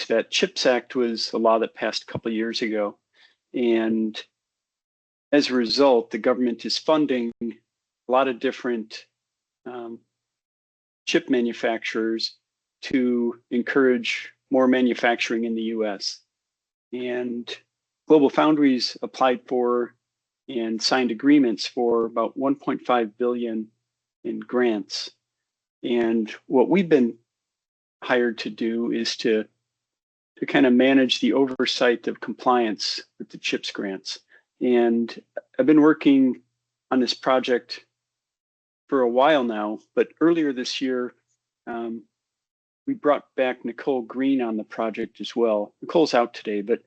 that CHIPS Act was a law that passed a couple of years ago. And as a result, the government is funding a lot of different chip manufacturers to encourage more manufacturing in the US. And GlobalFoundries applied for and signed agreements for about 1.5 billion in grants. And what we've been hired to do is to kind of manage the oversight of compliance with the CHIPS grants. And I've been working on this project for a while now, but earlier this year, we brought back Nicole Green on the project as well. Nicole's out today, but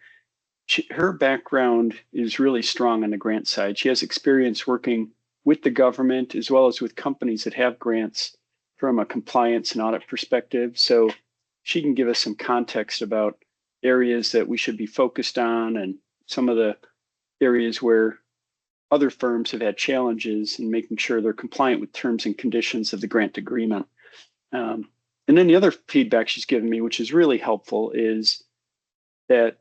her background is really strong on the grant side. She has experience working with the government as well as with companies that have grants from a compliance and audit perspective. So she can give us some context about areas that we should be focused on and some of the areas where other firms have had challenges in making sure they're compliant with terms and conditions of the grant agreement. And then the other feedback she's given me, which is really helpful, is that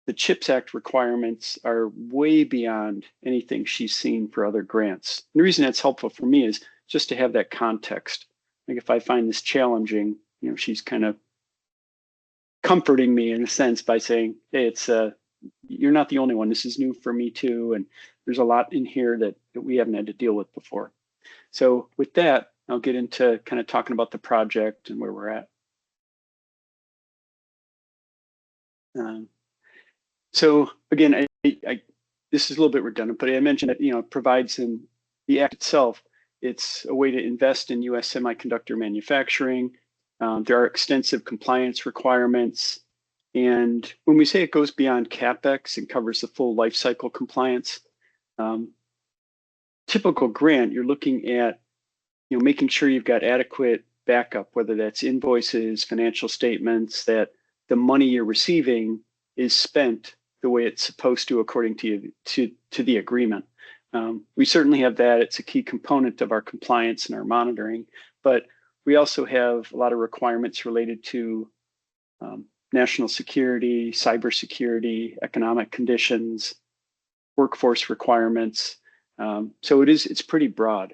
the CHIPS Act requirements are way beyond anything she's seen for other grants. And the reason that's helpful for me is just to have that context. Like if I find this challenging, she's kind of comforting me in a sense by saying, hey, it's you're not the only one. This is new for me too. And there's a lot in here that we haven't had to deal with before. So with that, I'll get into kind of talking about the project and where we're at. So again, this is a little bit redundant, but I mentioned that it provides in the Act itself. It's a way to invest in U.S. semiconductor manufacturing. There are extensive compliance requirements, and when we say it goes beyond CapEx and covers the full life cycle compliance, typical grant, you're looking at making sure you've got adequate backup, whether that's invoices, financial statements, that the money you're receiving is spent the way it's supposed to according to the agreement. We certainly have that. It's a key component of our compliance and our monitoring, but we also have a lot of requirements related to national security, cybersecurity, economic conditions, workforce requirements. So it's pretty broad.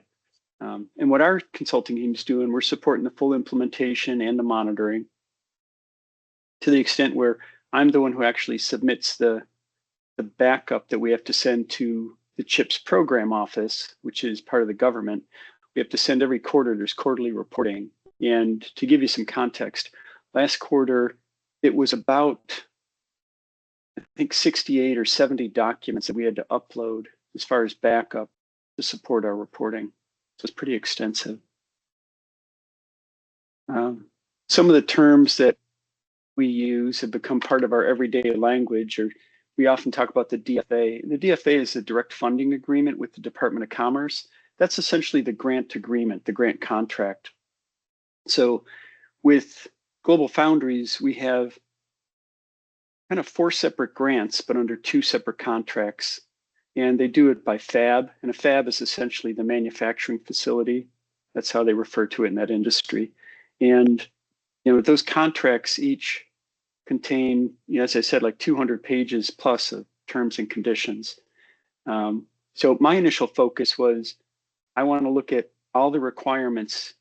And what our consulting team is doing, we're supporting the full implementation and the monitoring to the extent where I'm the one who actually submits the backup that we have to send to the CHIPS program office, which is part of the government. We have to send every quarter, there's quarterly reporting. And to give you some context, last quarter, it was about, I think, 68 or 70 documents that we had to upload as far as backup to support our reporting. So it's pretty extensive. Some of the terms that we use have become part of our everyday language, or we often talk about the DFA. And the DFA is a direct funding agreement with the Department of Commerce. That's essentially the grant agreement, the grant contract. So with GlobalFoundries, we have kind of 4 separate grants, but under 2 separate contracts. And they do it by fab, and a fab is essentially the manufacturing facility. That's how they refer to it in that industry. And those contracts each contain, as I said, like 200 pages plus of terms and conditions. So my initial focus was, I want to look at all the requirements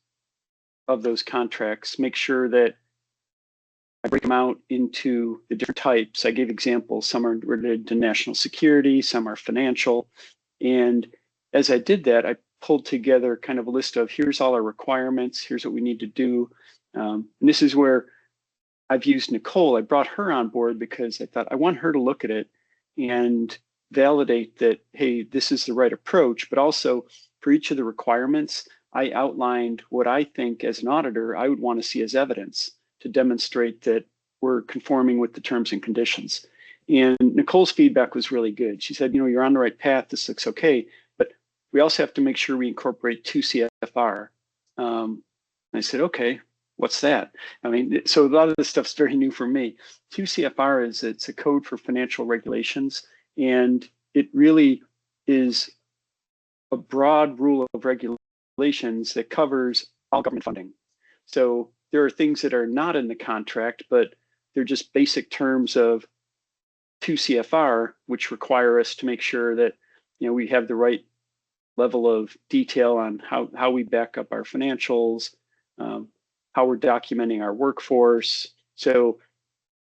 of those contracts, make sure that I break them out into the different types. I gave examples. Some are related to national security, some are financial. And as I did that, I pulled together kind of a list of, here's all our requirements, here's what we need to do. And this is where I've used Nicole. I brought her on board because I thought I want her to look at it and validate that, hey, this is the right approach, but also for each of the requirements, I outlined what I think as an auditor I would want to see as evidence to demonstrate that we're conforming with the terms and conditions. And Nicole's feedback was really good. She said, you're on the right path, this looks okay, but we also have to make sure we incorporate 2 CFR. And I said, okay, what's that? I mean, so a lot of this stuff's very new for me. 2 CFR it's a code for financial regulations, and it really is a broad rule of regulations that covers all government funding. So there are things that are not in the contract, but they're just basic terms of 2 CFR, which require us to make sure that we have the right level of detail on how we back up our financials, how we're documenting our workforce. So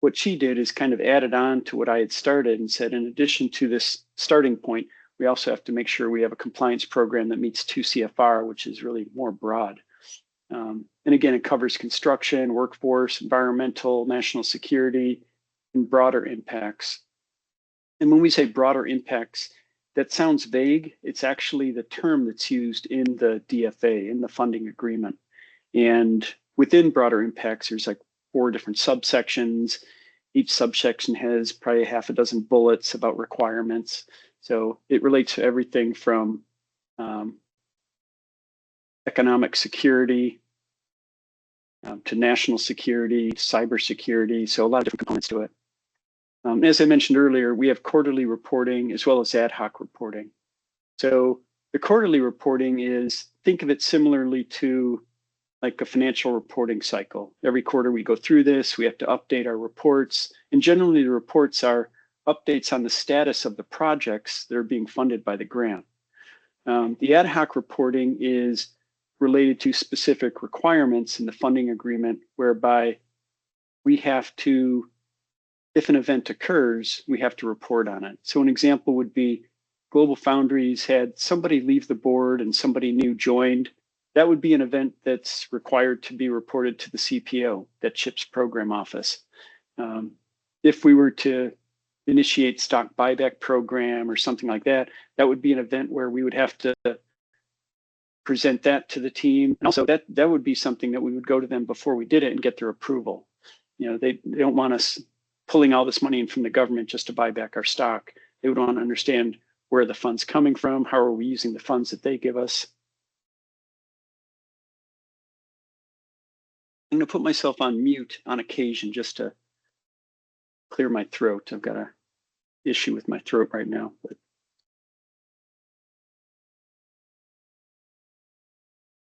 what she did is kind of added on to what I had started and said, in addition to this starting point, we also have to make sure we have a compliance program that meets 2 CFR, which is really more broad. And again, it covers construction, workforce, environmental, national security, and broader impacts. And when we say broader impacts, that sounds vague. It's actually the term that's used in the DFA, in the funding agreement. And within broader impacts, there's like 4 different subsections. Each subsection has probably half a dozen bullets about requirements. So it relates to everything from economic security to national security, cybersecurity. So a lot of different components to it. As I mentioned earlier, we have quarterly reporting as well as ad hoc reporting. So the quarterly reporting is, think of it similarly to like a financial reporting cycle. Every quarter we go through this, we have to update our reports. And generally the reports are updates on the status of the projects that are being funded by the grant. The ad hoc reporting is related to specific requirements in the funding agreement, whereby we have to, if an event occurs, we have to report on it. So an example would be GlobalFoundries had somebody leave the board and somebody new joined. That would be an event that's required to be reported to the CPO, that CHIPS program office. If we were to initiate stock buyback program or something like that, that would be an event where we would have to present that to the team. And also that would be something that we would go to them before we did it and get their approval. They don't want us pulling all this money in from the government just to buy back our stock. They would want to understand where the fund's coming from, how are we using the funds that they give us. I'm going to put myself on mute on occasion just to clear my throat. I've got an issue with my throat right now.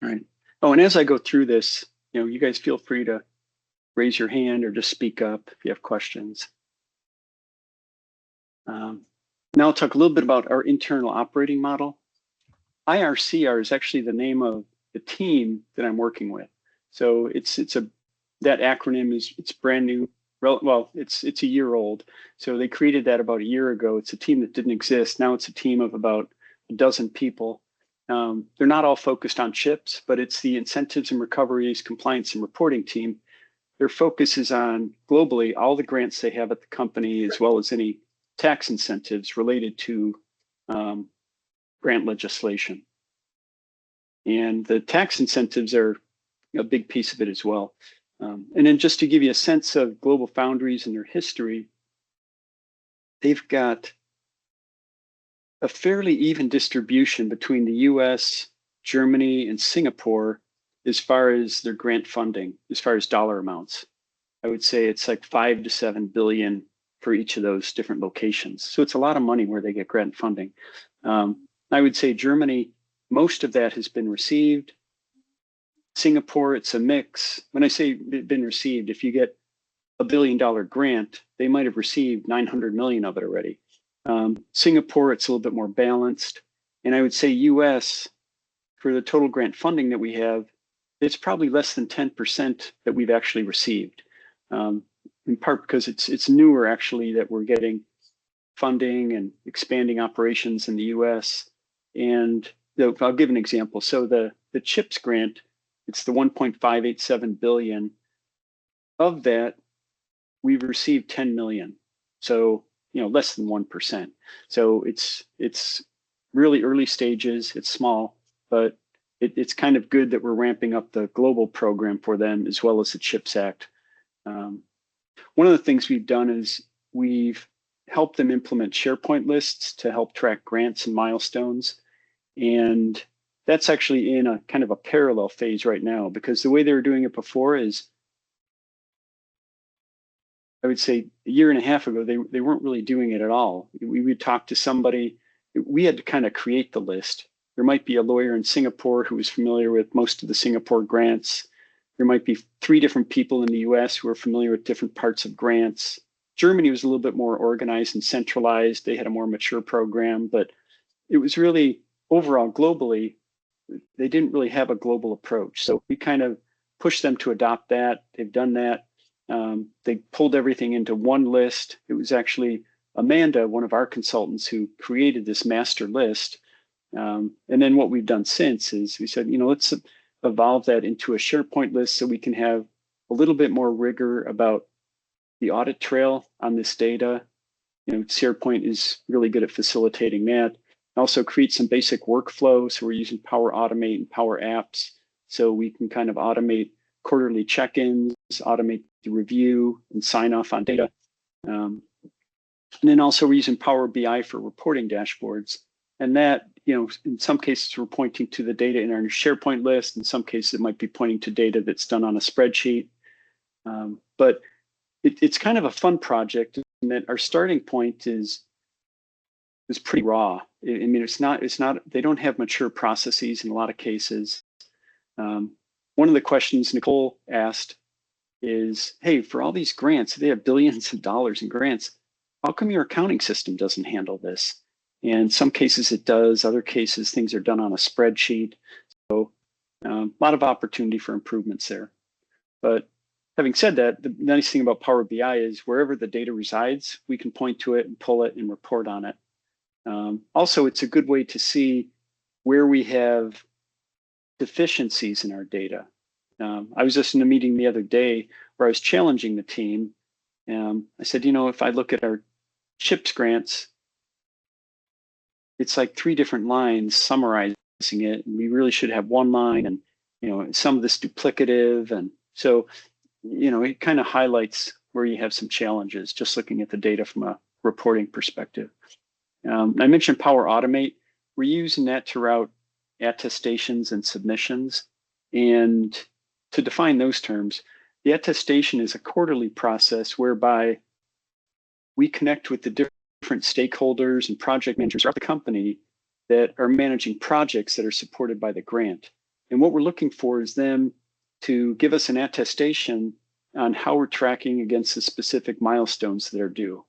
All right. Oh, and as I go through this, you guys feel free to raise your hand or just speak up if you have questions. Now I'll talk a little bit about our internal operating model. IRCR is actually the name of the team that I'm working with. So that acronym it's brand new. Well, it's a year old. So they created that about a year ago. It's a team that didn't exist. Now it's a team of about a dozen people. They're not all focused on chips, but it's the incentives and recoveries, compliance and reporting team. Their focus is on globally all the grants they have at the company, as well as any tax incentives related to grant legislation. And the tax incentives are a big piece of it as well. And then just to give you a sense of GlobalFoundries and their history, they've got a fairly even distribution between the US, Germany, and Singapore as far as their grant funding, as far as dollar amounts. I would say it's like 5 to 7 billion for each of those different locations. So it's a lot of money where they get grant funding. I would say Germany, most of that has been received. Singapore, it's a mix. When I say been received, if you get $1 billion grant, they might have received 900 million of it already. Singapore, it's a little bit more balanced. And I would say US, for the total grant funding that we have, it's probably less than 10% that we've actually received. In part because it's newer actually that we're getting funding and expanding operations in the US. And I'll give an example. So the CHIPS grant, it's the 1.587 billion. Of that, we've received 10 million. So, less than 1%. So it's really early stages, it's small, but it's kind of good that we're ramping up the global program for them as well as the CHIPS Act. One of the things we've done is we've helped them implement SharePoint lists to help track grants and milestones. And that's actually in a kind of a parallel phase right now, because the way they were doing it before is, I would say a year and a half ago, they weren't really doing it at all. We would talk to somebody, we had to kind of create the list. There might be a lawyer in Singapore who was familiar with most of the Singapore grants. there might be 3 different people in the US who are familiar with different parts of grants. Germany was a little bit more organized and centralized. They had a more mature program, but it was really overall globally, they didn't really have a global approach. So we kind of pushed them to adopt that. They've done that. They pulled everything into one list. It was actually Amanda, one of our consultants, who created this master list. And then what we've done since is we said, let's evolve that into a SharePoint list so we can have a little bit more rigor about the audit trail on this data. SharePoint is really good at facilitating that. Also create some basic workflow. So we're using Power Automate and Power Apps. So we can kind of automate quarterly check-ins, automate the review and sign off on data. And then also we're using Power BI for reporting dashboards. And that, in some cases we're pointing to the data in our SharePoint list. In some cases it might be pointing to data that's done on a spreadsheet. But it's kind of a fun project in that our starting point is pretty raw. I mean, it's not, they don't have mature processes in a lot of cases. One of the questions Nicole asked is, hey, for all these grants, they have billions of dollars in grants. How come your accounting system doesn't handle this? And some cases it does, other cases things are done on a spreadsheet. So a lot of opportunity for improvements there. But having said that, the nice thing about Power BI is wherever the data resides, we can point to it and pull it and report on it. Also, it's a good way to see where we have deficiencies in our data. I was just in a meeting the other day where I was challenging the team. I said, if I look at our CHIPS grants, it's like 3 different lines summarizing it, and we really should have one line, and some of this duplicative, and so it kind of highlights where you have some challenges just looking at the data from a reporting perspective. I mentioned Power Automate. We're using that to route attestations and submissions. And to define those terms, the attestation is a quarterly process whereby we connect with the different stakeholders and project managers throughout the company that are managing projects that are supported by the grant. And what we're looking for is them to give us an attestation on how we're tracking against the specific milestones that are due.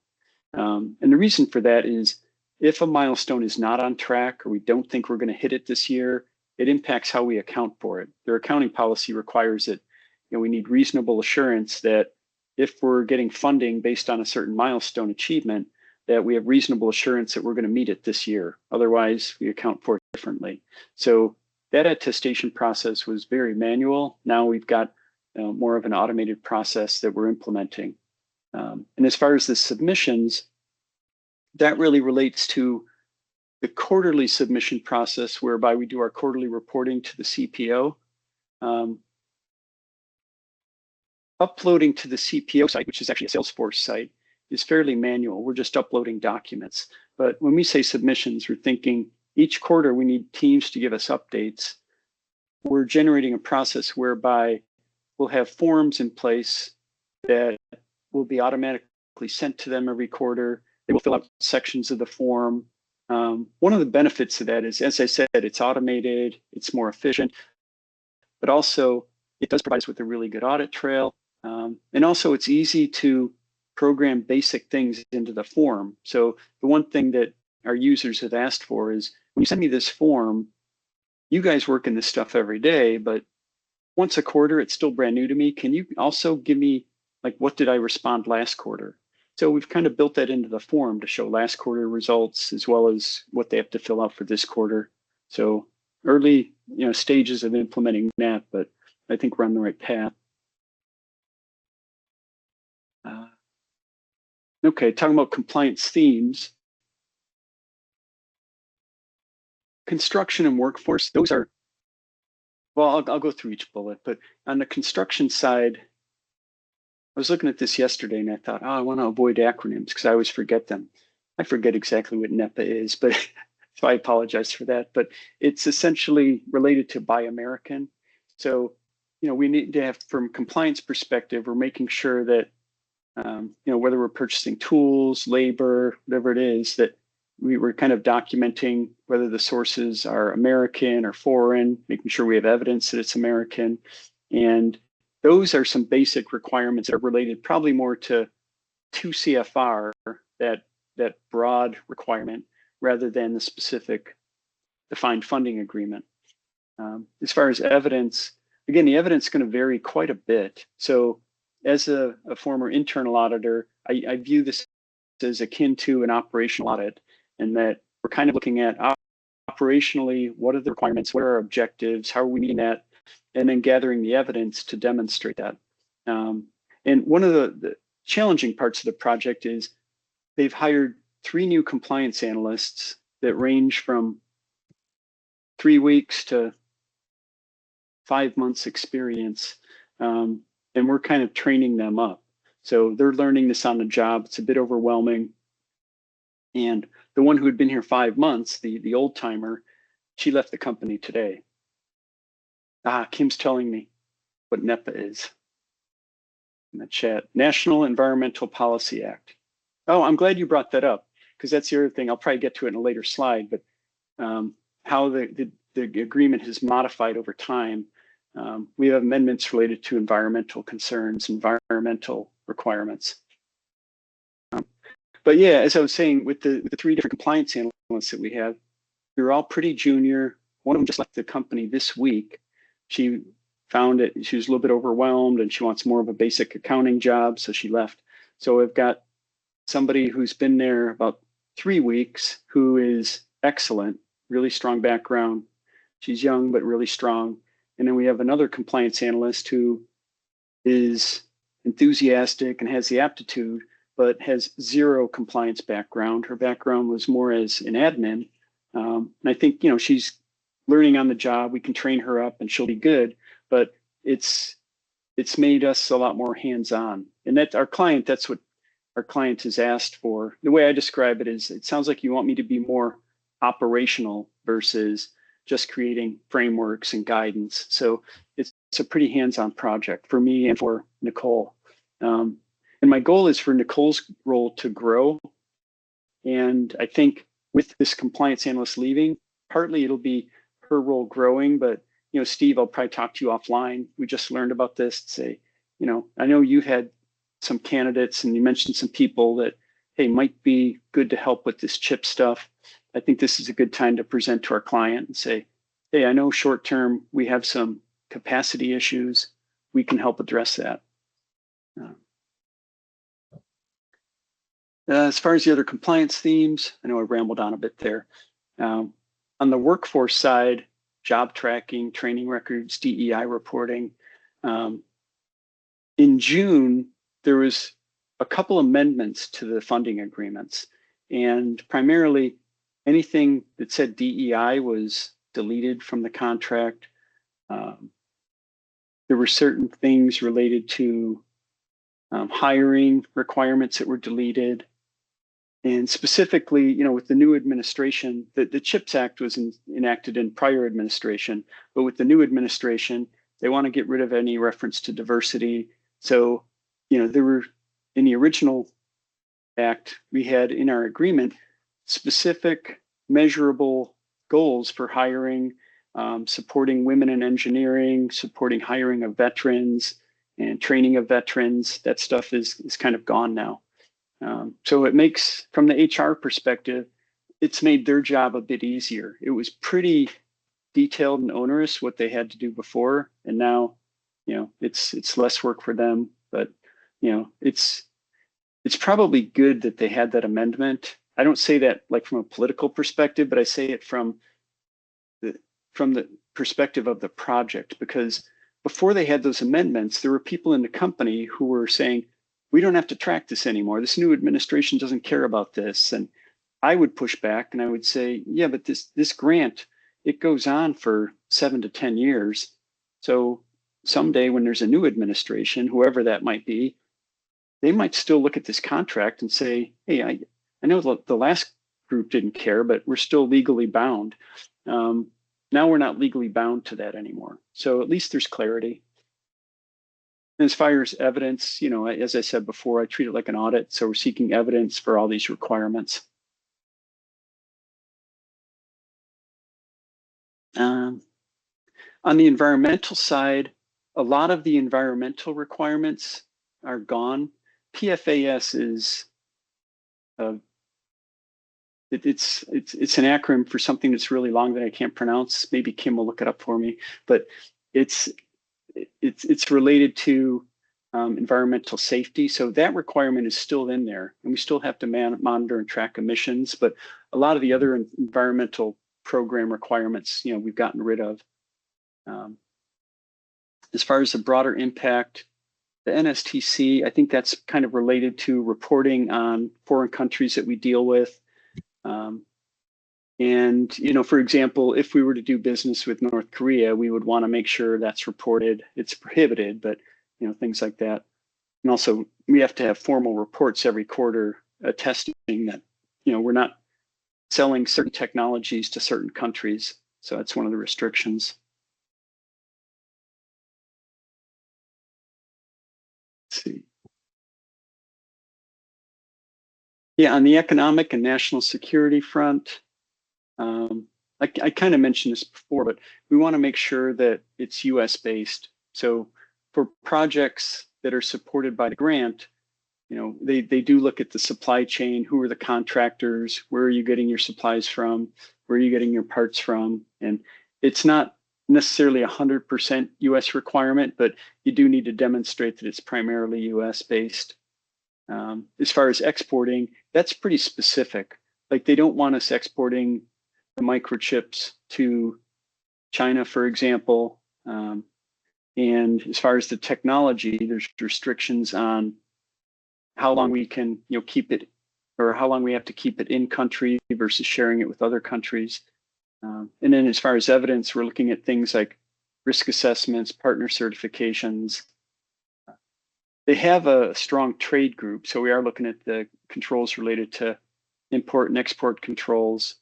And the reason for that is if a milestone is not on track or we don't think we're going to hit it this year, it impacts how we account for it. Their accounting policy requires that we need reasonable assurance that if we're getting funding based on a certain milestone achievement, that we have reasonable assurance that we're going to meet it this year. Otherwise, we account for it differently. So that attestation process was very manual. Now we've got more of an automated process that we're implementing. And as far as the submissions, that really relates to the quarterly submission process whereby we do our quarterly reporting to the CPO. Uploading to the CPO site, which is actually a Salesforce site, is fairly manual. We're just uploading documents. But when we say submissions, we're thinking each quarter we need teams to give us updates. We're generating a process whereby we'll have forms in place that will be automatically sent to them every quarter. They will fill out sections of the form. One of the benefits of that is, as I said, it's automated, it's more efficient, but also it does provide us with a really good audit trail. And also it's easy to program basic things into the form. So the one thing that our users have asked for is, when you send me this form, you guys work in this stuff every day, but once a quarter, it's still brand new to me. Can you also give me, like, what did I respond last quarter? So we've kind of built that into the form to show last quarter results as well as what they have to fill out for this quarter. So early stages of implementing that, but I think we're on the right path. Okay, talking about compliance themes. Construction and workforce, those are, well, I'll go through each bullet, but on the construction side, I was looking at this yesterday and I thought, I want to avoid acronyms because I always forget them. I forget exactly what NEPA is, but so I apologize for that. But it's essentially related to Buy American. So, we need to have, from compliance perspective, we're making sure that, whether we're purchasing tools, labor, whatever it is, that we're kind of documenting whether the sources are American or foreign, making sure we have evidence that it's American. And those are some basic requirements that are related probably more to 2 CFR, that broad requirement, rather than the specific defined funding agreement. As far as evidence, again, the evidence is going to vary quite a bit. So as a former internal auditor, I view this as akin to an operational audit, and that we're kind of looking at operationally, what are the requirements, what are our objectives, how are we meeting that, and then gathering the evidence to demonstrate that. And one of the challenging parts of the project is they've hired 3 new compliance analysts that range from 3 weeks to 5 months experience, and we're kind of training them up. So they're learning this on the job. It's a bit overwhelming. And the one who had been here 5 months, the old timer, she left the company today. Kim's telling me what NEPA is in the chat. National Environmental Policy Act. Oh, I'm glad you brought that up, because that's the other thing. I'll probably get to it in a later slide, but how the agreement has modified over time. We have amendments related to environmental concerns, environmental requirements. But yeah, as I was saying, with the 3 different compliance analysts that we have, they're all pretty junior. One of them just left the company this week. She found it, she was a little bit overwhelmed, and she wants more of a basic accounting job, so she left. So we've got somebody who's been there about 3 weeks, who is excellent, really strong background. She's young, but really strong. And then we have another compliance analyst who is enthusiastic and has the aptitude, but has 0 compliance background. Her background was more as an admin. And I think, she's learning on the job. We can train her up and she'll be good, but it's made us a lot more hands-on. And that's what our client has asked for. The way I describe it is, it sounds like you want me to be more operational versus just creating frameworks and guidance. So it's a pretty hands-on project for me and for Nicole. And my goal is for Nicole's role to grow. And I think with this compliance analyst leaving, partly it'll be her role growing, but Steve, I'll probably talk to you offline. We just learned about this to say, I know you had some candidates and you mentioned some people that, hey, might be good to help with this chip stuff. I think this is a good time to present to our client and say, hey, I know short term we have some capacity issues. We can help address that. As far as the other compliance themes, I know I rambled on a bit there. On the workforce side, job tracking, training records, DEI reporting. In June, there was a couple amendments to the funding agreements, and primarily anything that said DEI was deleted from the contract. There were certain things related to hiring requirements that were deleted. And specifically, with the new administration, the CHIPS Act was enacted in prior administration, but with the new administration, they want to get rid of any reference to diversity. So, there were, in the original act, we had in our agreement specific measurable goals for hiring, supporting women in engineering, supporting hiring of veterans and training of veterans. That stuff is kind of gone now. So it makes, from the HR perspective, it's made their job a bit easier. It was pretty detailed and onerous what they had to do before, and now, it's less work for them. But it's probably good that they had that amendment. I don't say that like from a political perspective, but I say it from the perspective of the project, because before they had those amendments, there were people in the company who were saying, we don't have to track this anymore. This new administration doesn't care about this. And I would push back and I would say, yeah, but this grant, it goes on for 7 to 10 years. So someday when there's a new administration, whoever that might be, they might still look at this contract and say, hey, I know the last group didn't care, but we're still legally bound. Now we're not legally bound to that anymore. So at least there's clarity. And as far as evidence, as I said before, I treat it like an audit. So we're seeking evidence for all these requirements. On the environmental side, a lot of the environmental requirements are gone. PFAS is it's an acronym for something that's really long that I can't pronounce. Maybe Kim will look it up for me, but it's related to environmental safety. So that requirement is still in there, and we still have to monitor and track emissions. But a lot of the other environmental program requirements, we've gotten rid of. As far as the broader impact, the NSTC, I think that's kind of related to reporting on foreign countries that we deal with. And, for example, if we were to do business with North Korea, we would want to make sure that's reported. It's prohibited, but, things like that. And also, we have to have formal reports every quarter attesting that, we're not selling certain technologies to certain countries. So that's one of the restrictions. Let's see. Yeah, on the economic and national security front, I kind of mentioned this before, but we want to make sure that it's US based. So for projects that are supported by the grant, they do look at the supply chain. Who are the contractors? Where are you getting your supplies from? Where are you getting your parts from? And it's not necessarily 100% US requirement, but you do need to demonstrate that it's primarily US based. As far as exporting, that's pretty specific. Like they don't want us exporting the microchips to China, for example. And as far as the technology, there's restrictions on how long we can, keep it, or how long we have to keep it in country versus sharing it with other countries. And then as far as evidence, we're looking at things like risk assessments, partner certifications. They have a strong trade group, so we are looking at the controls related to import and export controls,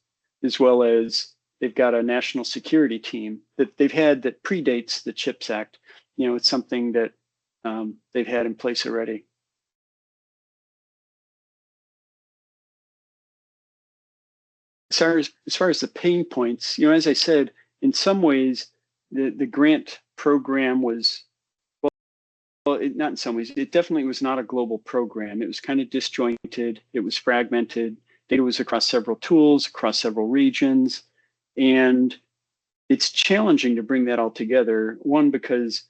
as well as they've got a national security team that they've had that predates the CHIPS Act. It's something that they've had in place already. As far as the pain points, as I said, in some ways, the grant program was, not in some ways, it definitely was not a global program. It was kind of disjointed. It was fragmented. Data was across several tools, across several regions. And it's challenging to bring that all together. One, because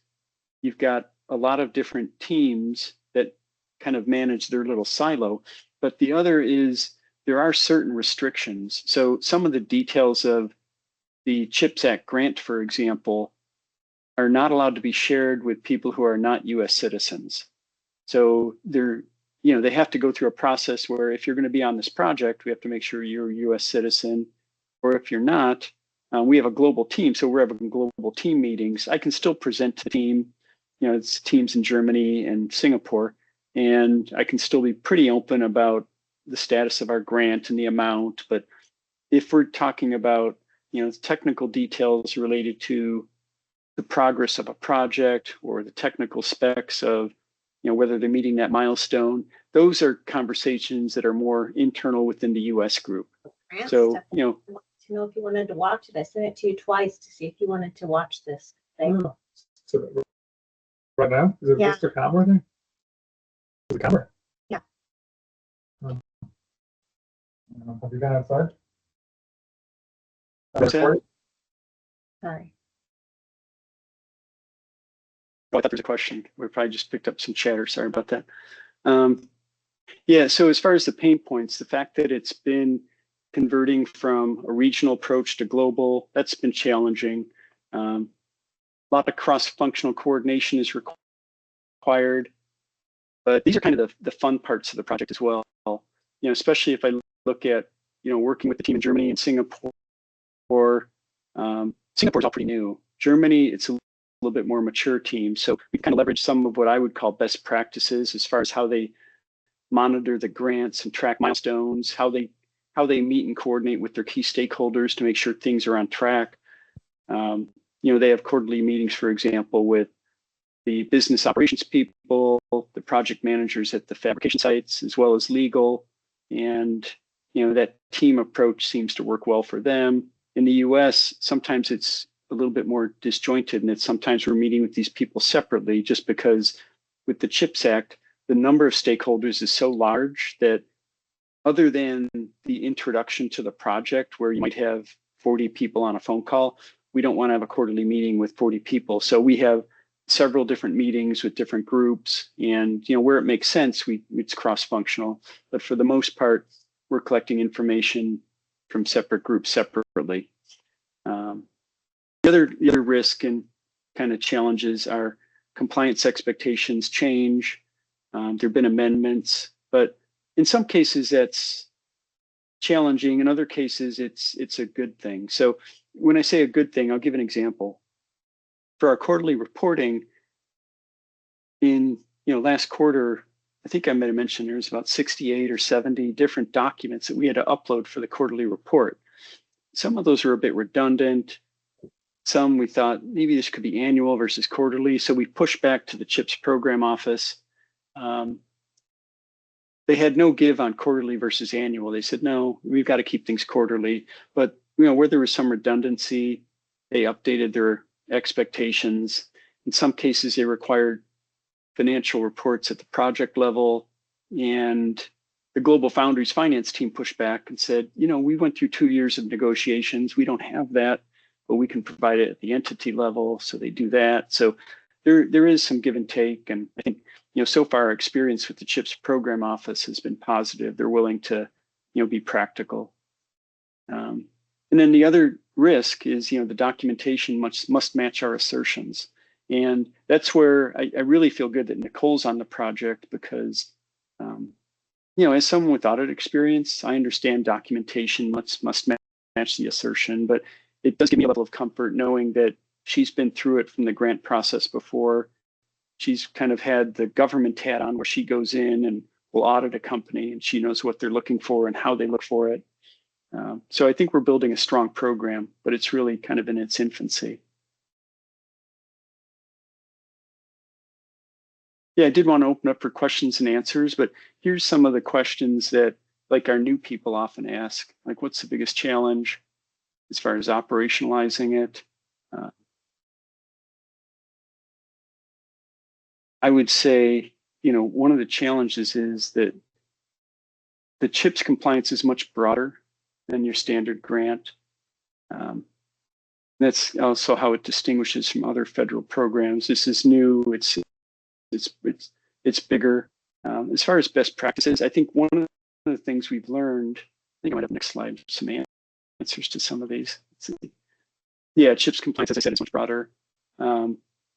you've got a lot of different teams that kind of manage their little silo. But the other is there are certain restrictions. So some of the details of the CHIPS Act grant, for example, are not allowed to be shared with people who are not US citizens. So they have to go through a process where if you're going to be on this project, we have to make sure you're a US citizen, or if you're not, we have a global team. So we're having global team meetings. I can still present to the team, it's teams in Germany and Singapore, and I can still be pretty open about the status of our grant and the amount. But if we're talking about, technical details related to the progress of a project or the technical specs of, whether they're meeting that milestone, those are conversations that are more internal within the US group. So, to know if you wanted to watch it. I sent it to you twice to see if you wanted to watch this thing. Oh. So right now, is it just a camera thing? Is it a camera? Yeah. Have you gone outside? Sorry. Oh, I thought there was a question. We probably just picked up some chatter. Sorry about that. Yeah, so as far as the pain points, the fact that it's been converting from a regional approach to global, that's been challenging. A lot of cross-functional coordination is required, but these are kind of the fun parts of the project as well. Especially if I look at, working with the team in Germany and Singapore. Singapore's all pretty new. Germany, it's a little bit more mature team. So we kind of leverage some of what I would call best practices as far as how they monitor the grants and track milestones, how they meet and coordinate with their key stakeholders to make sure things are on track. They have quarterly meetings, for example, with the business operations people, the project managers at the fabrication sites, as well as legal. And, that team approach seems to work well for them. In the US, sometimes it's a little bit more disjointed, and that sometimes we're meeting with these people separately just because with the CHIPS Act, the number of stakeholders is so large that other than the introduction to the project where you might have 40 people on a phone call, we don't want to have a quarterly meeting with 40 people. So we have several different meetings with different groups, and where it makes sense, it's cross-functional. But for the most part, we're collecting information from separate groups separately. The other risk and kind of challenges are compliance expectations change. There have been amendments, but in some cases that's challenging. In other cases, it's a good thing. So when I say a good thing, I'll give an example. For our quarterly reporting, in last quarter, I think I might have mentioned there was about 68 or 70 different documents that we had to upload for the quarterly report. Some of those were a bit redundant. Some we thought maybe this could be annual versus quarterly, so we pushed back to the CHIPS program office. They had no give on quarterly versus annual. They said, no, we've got to keep things quarterly. But where there was some redundancy, they updated their expectations. In some cases, they required financial reports at the project level, and the GlobalFoundries finance team pushed back and said, we went through 2 years of negotiations. We don't have that, but we can provide it at the entity level. So they do that. So there is some give and take. And I think, so far our experience with the CHIPS program office has been positive. They're willing to, be practical. And then the other risk is, the documentation must match our assertions. And that's where I really feel good that Nicole's on the project because, as someone with audit experience, I understand documentation must match the assertion, but it does give me a level of comfort knowing that she's been through it from the grant process before. She's kind of had the government hat on where she goes in and will audit a company, and she knows what they're looking for and how they look for it. So I think we're building a strong program, but it's really kind of in its infancy. Yeah, I did want to open up for questions and answers, but here's some of the questions that like our new people often ask, like what's the biggest challenge as far as operationalizing it? I would say, one of the challenges is that the CHIPS compliance is much broader than your standard grant. That's also how it distinguishes from other federal programs. This is new. It's bigger. As far as best practices, I think one of the things we've learned. I think I might have next slide some answers to some of these. Yeah, CHIPS compliance, as I said, is much broader.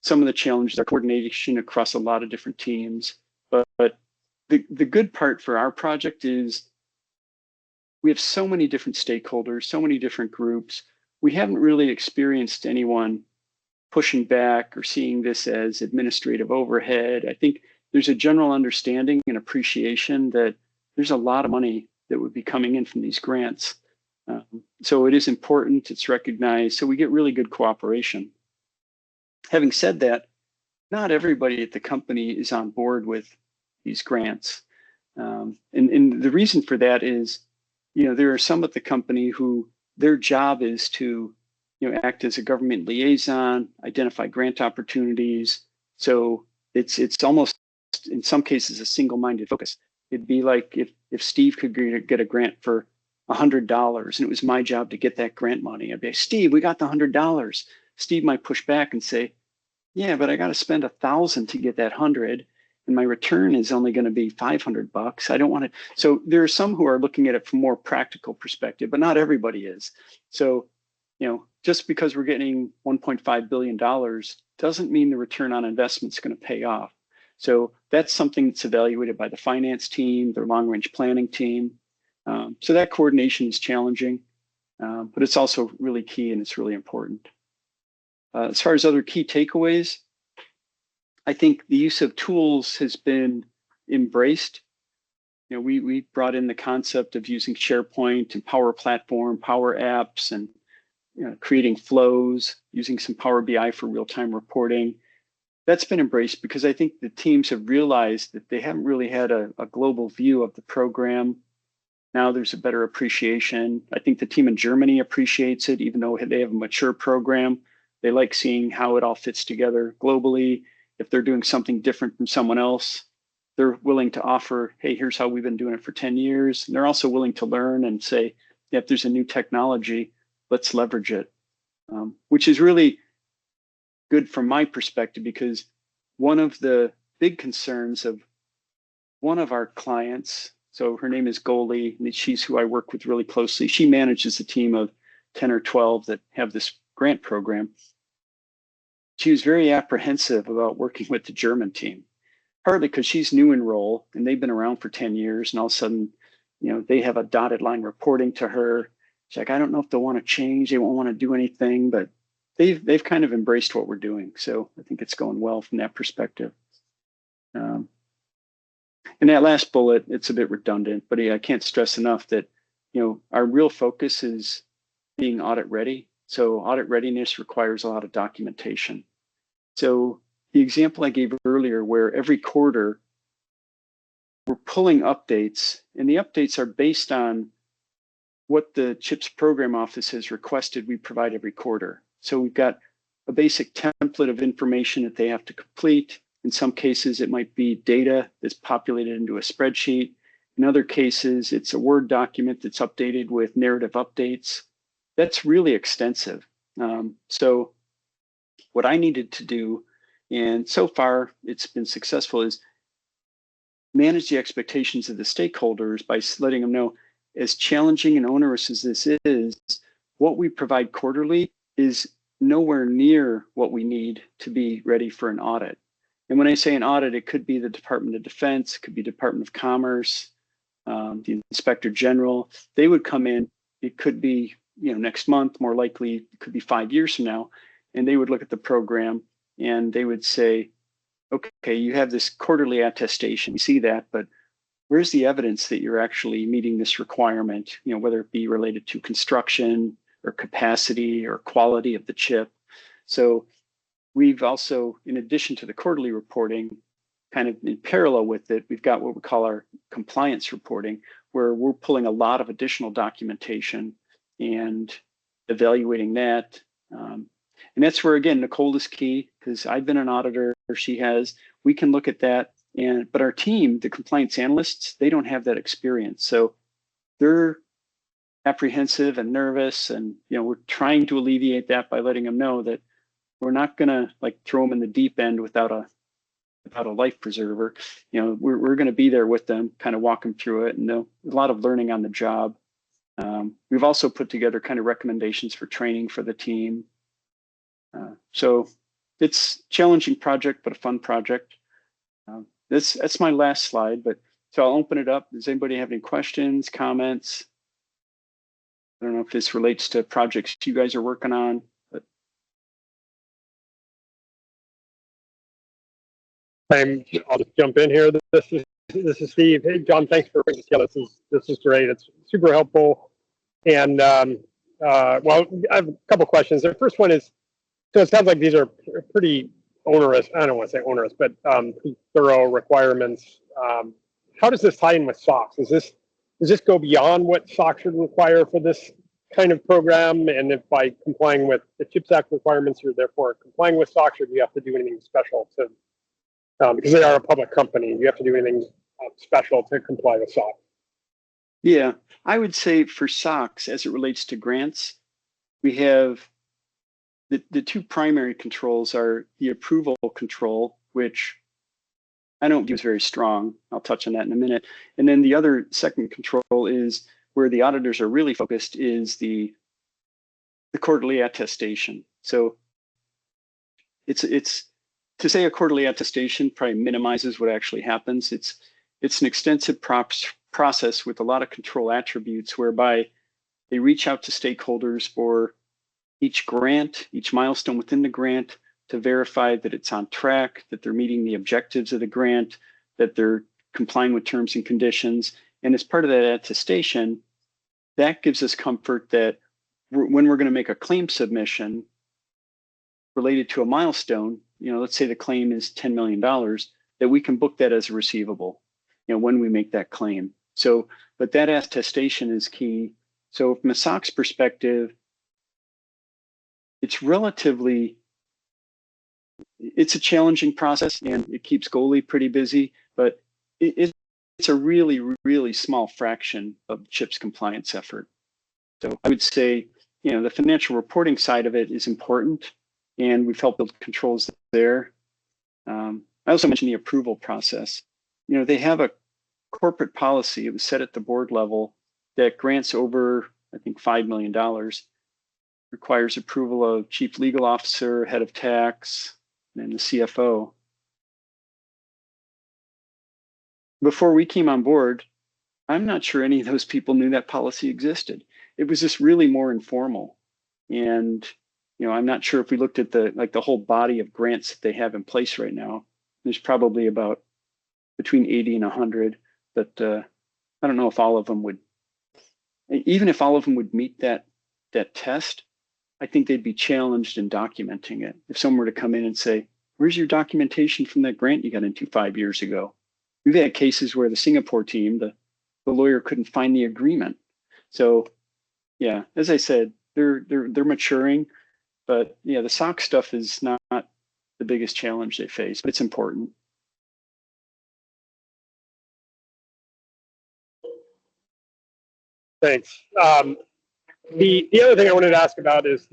Some of the challenges are coordination across a lot of different teams. But the good part for our project is we have so many different stakeholders, so many different groups. We haven't really experienced anyone pushing back or seeing this as administrative overhead. I think there's a general understanding and appreciation that there's a lot of money that would be coming in from these grants. So it is important, it's recognized, so we get really good cooperation. Having said that, not everybody at the company is on board with these grants. And the reason for that is, there are some at the company who their job is to, act as a government liaison, identify grant opportunities. So it's almost, in some cases, a single-minded focus. It'd be like if Steve could get a grant for $100 and it was my job to get that grant money. I'd be like, Steve, we got the $100. Steve might push back and say, yeah, but I got to spend $1,000 to get that 100, and my return is only going to be $500. I don't want to. So there are some who are looking at it from a more practical perspective, but not everybody is. So, just because we're getting $1.5 billion doesn't mean the return on investment is going to pay off. So that's something that's evaluated by the finance team, their long-range planning team. So that coordination is challenging, but it's also really key and it's really important. As far as other key takeaways, I think the use of tools has been embraced. We brought in the concept of using SharePoint and Power Platform, Power Apps, and creating flows, using some Power BI for real-time reporting. That's been embraced because I think the teams have realized that they haven't really had a global view of the program. Now there's a better appreciation. I think the team in Germany appreciates it, even though they have a mature program. They like seeing how it all fits together globally. If they're doing something different from someone else, they're willing to offer, hey, here's how we've been doing it for 10 years. And they're also willing to learn and say, yeah, if there's a new technology, let's leverage it, which is really good from my perspective, because one of the big concerns of one of our clients, so her name is Goalie, and she's who I work with really closely. She manages a team of 10 or 12 that have this grant program. She was very apprehensive about working with the German team, partly because she's new in role and they've been around for 10 years, and all of a sudden, they have a dotted line reporting to her. She's like, I don't know if they'll want to change, they won't want to do anything, but they've kind of embraced what we're doing. So I think it's going well from that perspective. And that last bullet, it's a bit redundant, but I can't stress enough that, our real focus is being audit ready. So audit readiness requires a lot of documentation. So the example I gave earlier, where every quarter we're pulling updates, and the updates are based on what the CHIPS program office has requested we provide every quarter. So we've got a basic template of information that they have to complete. In some cases, it might be data that's populated into a spreadsheet. In other cases, it's a Word document that's updated with narrative updates. That's really extensive. So what I needed to do, and so far it's been successful, is manage the expectations of the stakeholders by letting them know, as challenging and onerous as this is, what we provide quarterly is nowhere near what we need to be ready for an audit. And when I say an audit, it could be the Department of Defense, it could be Department of Commerce, the Inspector General. They would come in, it could be next month, more likely it could be 5 years from now, and they would look at the program and they would say, okay, you have this quarterly attestation, we see that, but where's the evidence that you're actually meeting this requirement, whether it be related to construction or capacity or quality of the chip. So we've also, in addition to the quarterly reporting, kind of in parallel with it, we've got what we call our compliance reporting, where we're pulling a lot of additional documentation and evaluating that. And that's where, again, Nicole is key, because I've been an auditor, she has. We can look at that, but our team, the compliance analysts, they don't have that experience. So they're apprehensive and nervous, and we're trying to alleviate that by letting them know that we're not going to throw them in the deep end without a life preserver. We're going to be there with them, kind of walk them through it, and a lot of learning on the job. We've also put together kind of recommendations for training for the team. So it's a challenging project, but a fun project. That's my last slide, but so I'll open it up. Does anybody have any questions, comments? I don't know if this relates to projects you guys are working on, but. I'll just jump in here. This is Steve. Hey, John, thanks for bringing this together. This is great. It's super helpful. And well, I have a couple questions. The first one is, so it sounds like these are pretty onerous. I don't want to say onerous, but thorough requirements. How does this tie in with SOX? Does this go beyond what SOX should require for this kind of program? And if by complying with the CHIPS Act requirements, you're therefore complying with SOX, or do you have to do anything special to? Because they are a public company, you have to do anything special to comply with SOX? Yeah, I would say for SOX, as it relates to grants, we have the two primary controls are the approval control, which I don't view as very strong. I'll touch on that in a minute. And then the other second control is where the auditors are really focused, is the quarterly attestation. So it's to say a quarterly attestation probably minimizes what actually happens. It's an extensive process with a lot of control attributes, whereby they reach out to stakeholders for each grant, each milestone within the grant, to verify that it's on track, that they're meeting the objectives of the grant, that they're complying with terms and conditions. And as part of that attestation, that gives us comfort that when we're going to make a claim submission related to a milestone, let's say the claim is $10 million, that we can book that as a receivable, when we make that claim. So, but that attestation is key. So from a SOX perspective, it's a challenging process, and it keeps Goalie pretty busy, but it's a really, really small fraction of CHIPS compliance effort. So I would say, the financial reporting side of it is important, and we've helped build controls there. I also mentioned the approval process. They have a corporate policy. It was set at the board level that grants over, I think, $5 million, requires approval of chief legal officer, head of tax, and the CFO. Before we came on board, I'm not sure any of those people knew that policy existed. It was just really more informal. And, I'm not sure if we looked at the whole body of grants that they have in place right now, there's probably about between 80 and 100, but I don't know if all of them would, even if all of them would meet that test, I think they'd be challenged in documenting it. If someone were to come in and say, where's your documentation from that grant you got into 5 years ago? We've had cases where the Singapore team, the lawyer couldn't find the agreement. So yeah, as I said, they're maturing, but yeah, the SOX stuff is not the biggest challenge they face, but it's important. Thanks. The other thing I wanted to ask about is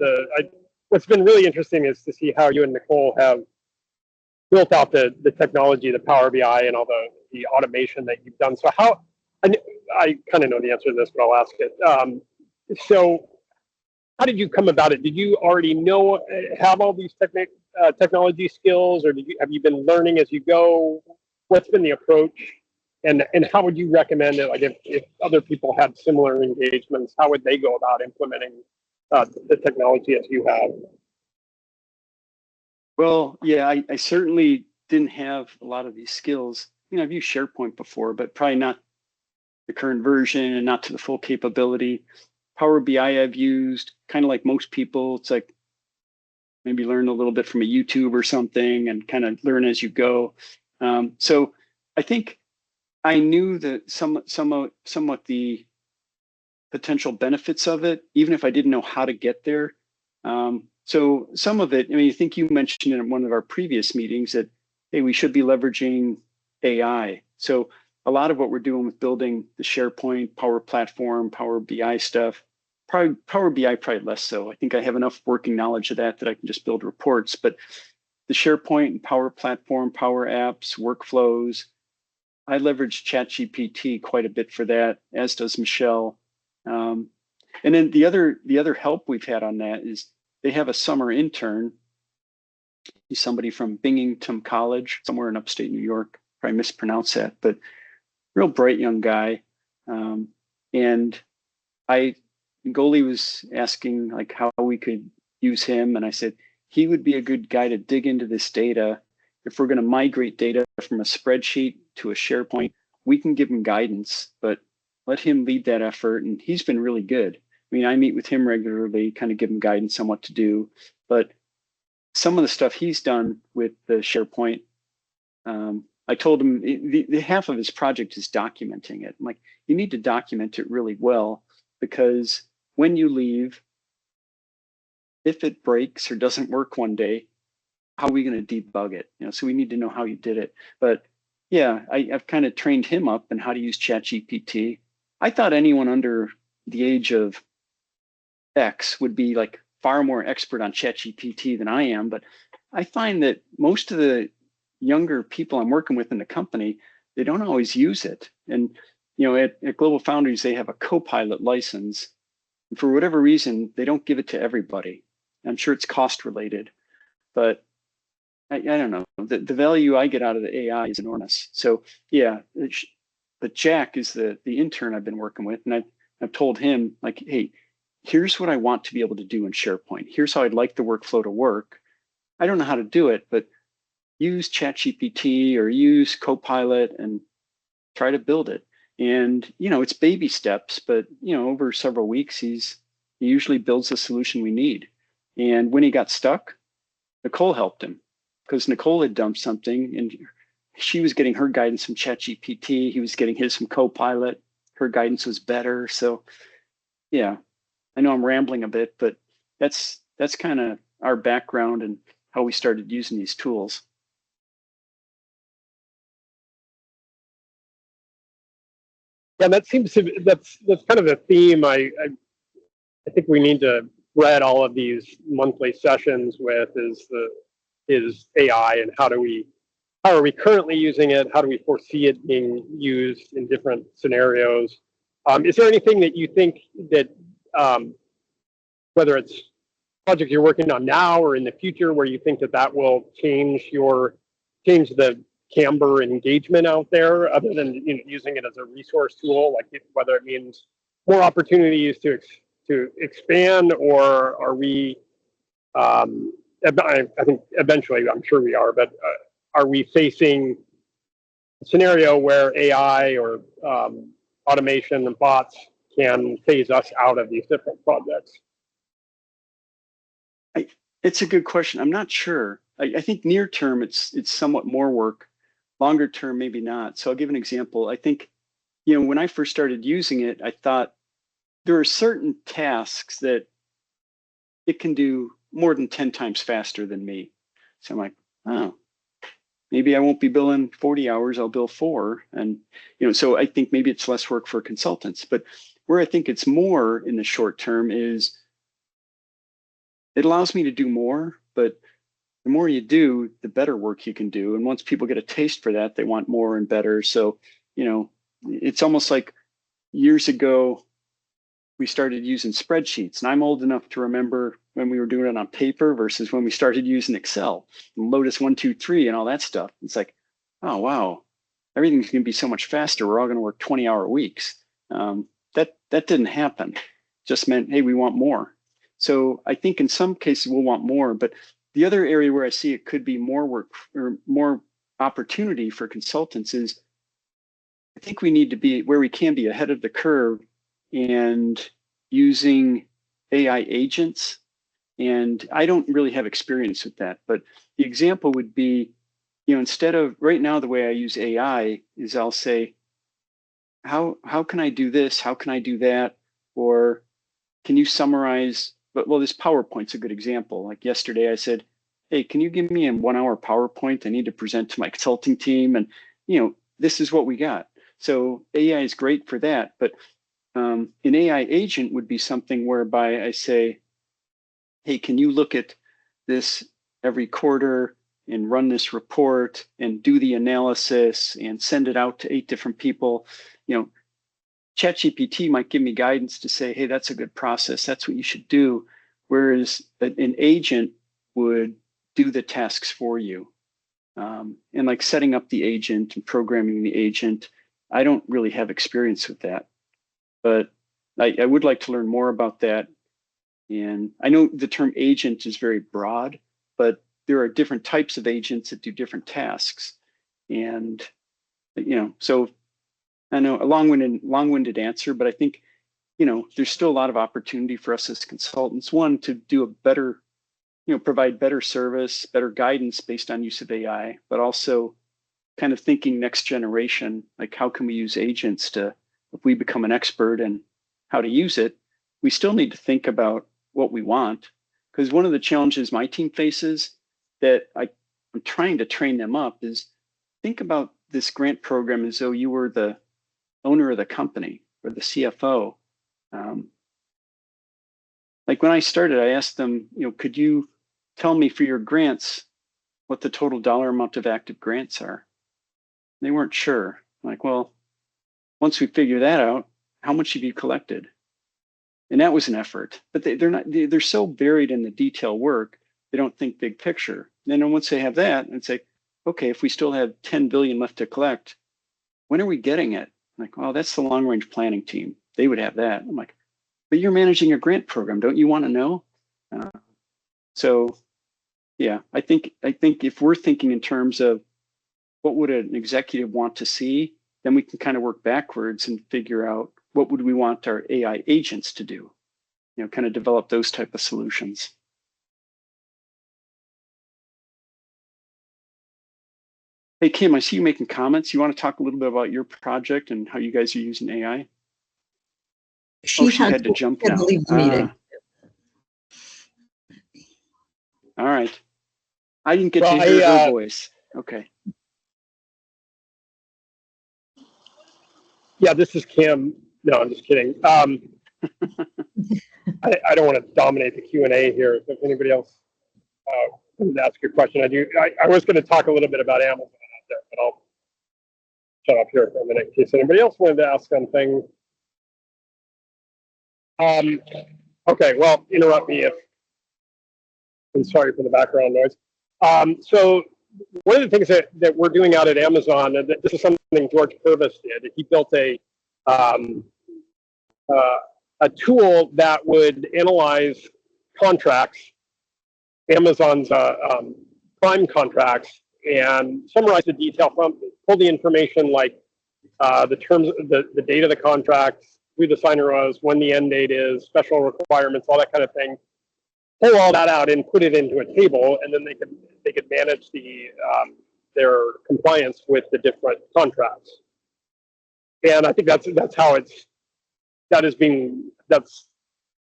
what's been really interesting is to see how you and Nicole have built out the technology, the Power BI, and all the automation that you've done. So I kind of know the answer to this, but I'll ask it. So how did you come about it? Did you already have all these technology skills, or have you been learning as you go? What's been the approach? And how would you recommend it? Like if other people had similar engagements, how would they go about implementing the technology as you have? Well, yeah, I certainly didn't have a lot of these skills. I've used SharePoint before, but probably not the current version and not to the full capability. Power BI I've used, kind of like most people. It's like maybe learn a little bit from a YouTube or something and kind of learn as you go. So I think I knew that somewhat the potential benefits of it, even if I didn't know how to get there. So some of it, I think you mentioned in one of our previous meetings that, hey, we should be leveraging AI. So a lot of what we're doing with building the SharePoint, Power Platform, Power BI stuff, probably Power BI, probably less so. I think I have enough working knowledge of that I can just build reports. But the SharePoint and Power Platform, Power Apps, workflows, I leverage ChatGPT quite a bit for that, as does Michelle. And then the other help we've had on that is they have a summer intern. He's somebody from Binghamton College, somewhere in upstate New York. Probably mispronounced that, but real bright young guy. And Goalie was asking like how we could use him, and I said he would be a good guy to dig into this data. If we're going to migrate data from a spreadsheet to a SharePoint, we can give him guidance, but let him lead that effort. And he's been really good. I meet with him regularly, kind of give him guidance on what to do. But some of the stuff he's done with the SharePoint, I told him the half of his project is documenting it. I'm like, you need to document it really well, because when you leave, if it breaks or doesn't work one day, how are we going to debug it? So we need to know how you did it. But yeah, I've kind of trained him up in how to use ChatGPT. I thought anyone under the age of X would be like far more expert on ChatGPT than I am, but I find that most of the younger people I'm working with in the company, they don't always use it. And at GlobalFoundries, they have a Copilot license. And for whatever reason, they don't give it to everybody. I'm sure it's cost related, but I don't know. The value I get out of the AI is enormous. So yeah, but Jack is the intern I've been working with, and I've told him like, hey, here's what I want to be able to do in SharePoint. Here's how I'd like the workflow to work. I don't know how to do it, but use ChatGPT or use Copilot and try to build it. And it's baby steps, but over several weeks, he usually builds the solution we need. And when he got stuck, Nicole helped him, because Nicole had dumped something and she was getting her guidance from ChatGPT. He was getting his from Copilot. Her guidance was better. So yeah, I know I'm rambling a bit, but that's that's kind of our background and how we started using these tools. Yeah, that seems to be, that's kind of a theme I think we need to thread all of these monthly sessions with is AI, and how are we currently using it? How do we foresee it being used in different scenarios? Is there anything that you think that, whether it's project you're working on now or in the future, where you think that will change the Camber engagement out there, other than using it as a resource tool, like whether it means more opportunities to expand, or are we? I think eventually, I'm sure we are, but are we facing a scenario where AI or automation and bots can phase us out of these different projects? It's a good question. I'm not sure. I think near term, it's somewhat more work. Longer term, maybe not. So I'll give an example. I think, when I first started using it, I thought there are certain tasks that it can do more than 10 times faster than me. So I'm like, oh, maybe I won't be billing 40 hours, I'll bill 4. And, so I think maybe it's less work for consultants. But where I think it's more in the short term is it allows me to do more, but the more you do, the better work you can do. And once people get a taste for that, they want more and better. So, it's almost like years ago, we started using spreadsheets. And I'm old enough to remember when we were doing it on paper versus when we started using Excel, and Lotus 1, 2, 3, and all that stuff. It's like, oh, wow, everything's going to be so much faster. We're all going to work 20-hour weeks. That didn't happen. Just meant, hey, we want more. So I think in some cases we'll want more, but the other area where I see it could be more work or more opportunity for consultants is I think we need to be where we can be ahead of the curve and using AI agents. And I don't really have experience with that, but the example would be, instead of right now, the way I use AI is I'll say, how can I do this? How can I do that? Or can you summarize? Well, this PowerPoint's a good example. Like yesterday, I said, hey, can you give me a 1-hour PowerPoint? I need to present to my consulting team. And, this is what we got. So AI is great for that. But an AI agent would be something whereby I say, hey, can you look at this every quarter and run this report and do the analysis and send it out to 8 different people? ChatGPT might give me guidance to say, hey, that's a good process. That's what you should do. Whereas an agent would do the tasks for you. And like setting up the agent and programming the agent, I don't really have experience with that. But I would like to learn more about that. And I know the term agent is very broad, but there are different types of agents that do different tasks. And, so I know a long-winded answer, but I think, there's still a lot of opportunity for us as consultants, one, to do a better, provide better service, better guidance based on use of AI, but also kind of thinking next generation, like how can we use agents to, if we become an expert in how to use it, we still need to think about what we want. Because one of the challenges my team faces that I'm trying to train them up is think about this grant program as though you were the owner of the company or the CFO. Like when I started, I asked them, could you tell me for your grants what the total dollar amount of active grants are? They weren't sure. I'm like, well, once we figure that out, how much have you collected? And that was an effort, but they're so buried in the detail work, they don't think big picture. And then once they have that and say, okay, if we still have 10 billion left to collect, when are we getting it? I'm like, well, that's the long range planning team. They would have that. I'm like, but you're managing a grant program. Don't you want to know? So yeah, I think if we're thinking in terms of what would an executive want to see, then we can kind of work backwards and figure out what would we want our AI agents to do, kind of develop those type of solutions. Hey, Kim, I see you making comments. You want to talk a little bit about your project and how you guys are using AI? She had to jump now. leave the meeting. All right. I didn't get Well, to hear her voice. Okay. Yeah, this is Cam. No, I'm just kidding. I don't want to dominate the Q&A here. If anybody else wants to ask your question, I was going to talk a little bit about Amazon out there, but I'll shut up here for a minute in case anybody else wanted to ask something. Okay, well, interrupt me if. And sorry for the background noise. So one of the things that we're doing out at Amazon, and this is something George Purvis did. He built a tool that would analyze contracts, Amazon's Prime contracts, and summarize the detail from, pull the information like the terms, the date of the contract, who the signer was, when the end date is, special requirements, all that kind of thing. Pull all that out and put it into a table, and then they could manage their compliance with the different contracts. And I think that's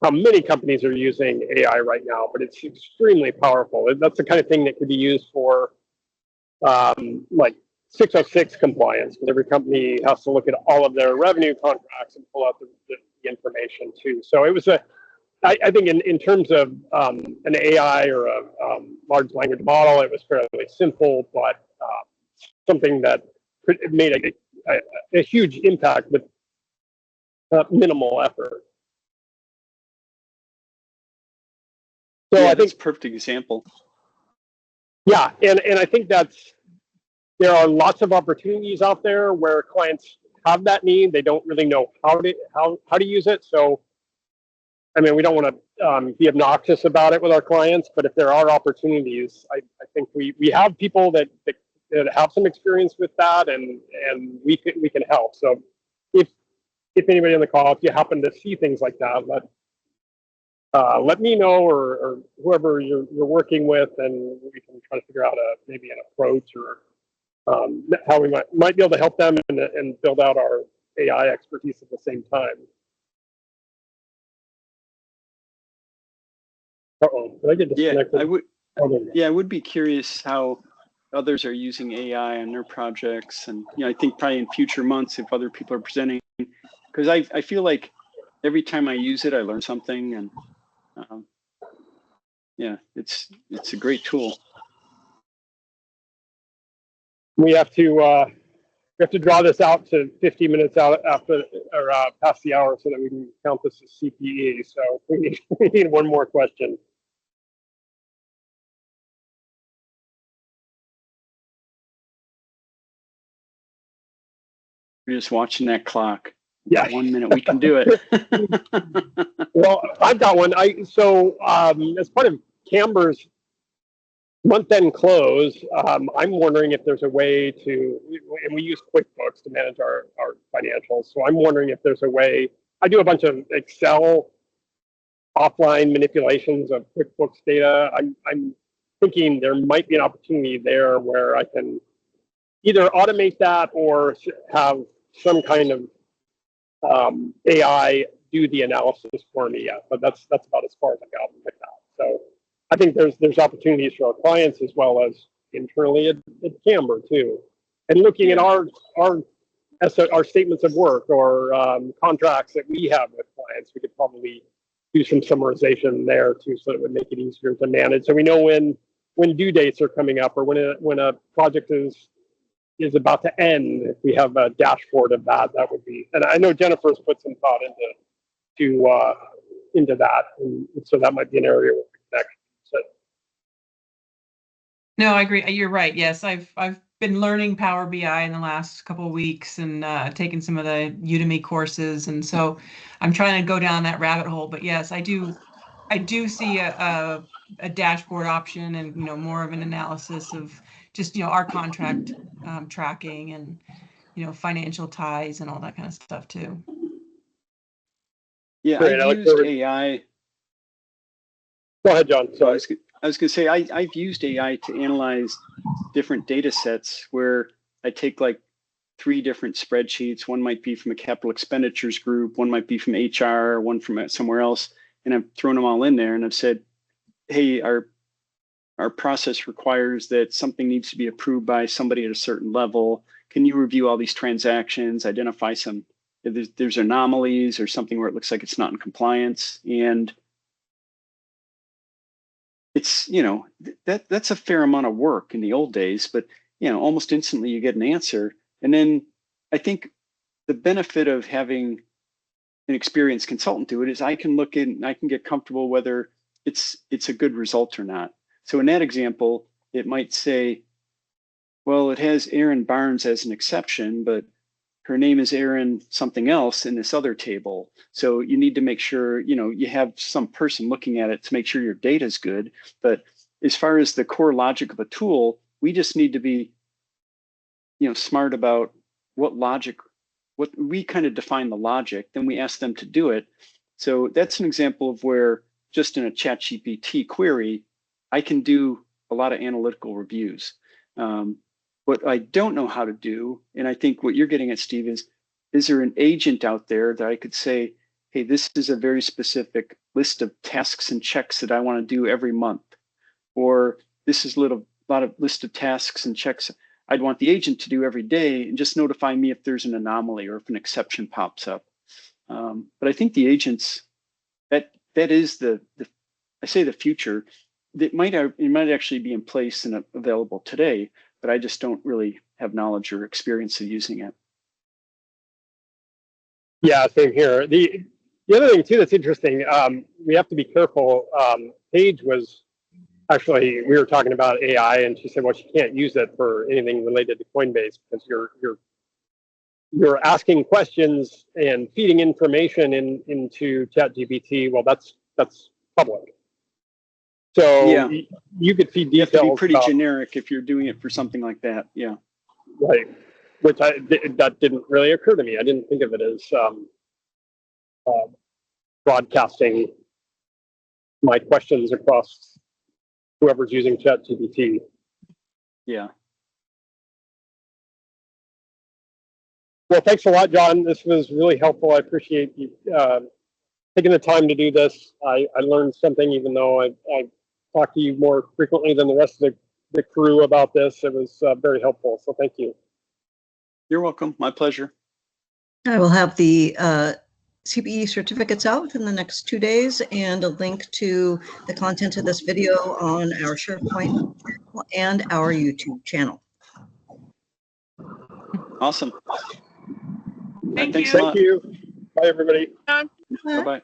how many companies are using AI right now, but it's extremely powerful. That's the kind of thing that could be used for like 606 compliance, because every company has to look at all of their revenue contracts and pull out the information too. So it was I think in terms of an AI or a large language model, it was fairly simple, but something that made a huge impact with minimal effort. So yeah, I think that's a perfect example. Yeah, and I think there are lots of opportunities out there where clients have that need. They don't really know how to use it. So, I mean, we don't want to be obnoxious about it with our clients, but if there are opportunities, I think we have people that have some experience with that, and we can help. So, if anybody on the call, if you happen to see things like that, let me know, or whoever you're working with, and we can try to figure out maybe an approach or how we might be able to help them and build out our AI expertise at the same time. Uh-oh, did I get disconnected? I would be curious how others are using AI on their projects, and I think probably in future months if other people are presenting, because I feel like every time I use it, I learn something, and yeah, it's a great tool. We have to draw this out to 50 minutes out after or past the hour so that we can count this as CPE. So we need one more question. We're just watching that clock. Yeah, 1 minute, we can do it. Well, I've got one. So as part of Camber's month-end close, I'm wondering if there's a way to, and we use QuickBooks to manage our financials. So I'm wondering if there's a way. I do a bunch of Excel offline manipulations of QuickBooks data. I'm thinking there might be an opportunity there where I can either automate that or have some kind of AI do the analysis for me. Yeah, but that's about as far as I got with that. So I think there's opportunities for our clients as well as internally at Camber too, and looking at our statements of work or contracts that we have with clients. We could probably do some summarization there too, so it would make it easier to manage. So we know when due dates are coming up, or when a project is about to end. If we have a dashboard of that would be. And I know Jennifer's put some thought into that, and so that might be an area where we can actually use it. No, I agree. You're right. Yes, I've been learning Power BI in the last couple of weeks and taken some of the Udemy courses, and so I'm trying to go down that rabbit hole. But yes, I do see a dashboard option, and more of an analysis of just our contract tracking and financial ties and all that kind of stuff too. Yeah, Great, I've used AI. Go ahead, John. So I was going to say I've used AI to analyze different data sets where I take like 3 different spreadsheets. One might be from a capital expenditures group, one might be from HR, one from somewhere else, and I've thrown them all in there, and I've said, hey, our our process requires that something needs to be approved by somebody at a certain level. Can you review all these transactions, identify some, if there's anomalies or something where it looks like it's not in compliance? And it's, you know, that's a fair amount of work in the old days, but, you know, almost instantly you get an answer. And then I think the benefit of having an experienced consultant do it is I can look in and I can get comfortable whether it's a good result or not. So in that example, it might say, well, it has Erin Barnes as an exception, but her name is Erin something else in this other table. So you need to make sure, you know, you have some person looking at it to make sure your data is good. But as far as the core logic of a tool, we just need to be, you know, smart about what logic, what we kind of define the logic, then we ask them to do it. So that's an example of where just in a ChatGPT query, I can do a lot of analytical reviews. What I don't know how to do, and I think what you're getting at, Steve, is there an agent out there that I could say, hey, this is a very specific list of tasks and checks that I want to do every month, or this is a lot of list of tasks and checks I'd want the agent to do every day, and just notify me if there's an anomaly or if an exception pops up. But I think the agents, that is I say the future. It might actually be in place and available today, but I just don't really have knowledge or experience of using it. Yeah, same here. The other thing too that's interesting, we have to be careful. Paige was actually, we were talking about AI, and she said, well, she can't use it for anything related to Coinbase because you're asking questions and feeding information into ChatGPT. Well, that's public. So yeah, you could feed you have details. to be pretty generic if you're doing it for something like that. Yeah. Right. Which that didn't really occur to me. I didn't think of it as broadcasting my questions across whoever's using ChatGPT. Yeah. Well, thanks a lot, John. This was really helpful. I appreciate you taking the time to do this. I learned something, even though I talked to you more frequently than the rest of the crew about this. It was very helpful. So thank you. You're welcome. My pleasure. I will have the CPE certificates out within the next 2 days and a link to the content of this video on our SharePoint and our YouTube channel. Awesome. Thank Thanks you. a lot. Thank you. Bye, everybody. Bye-bye.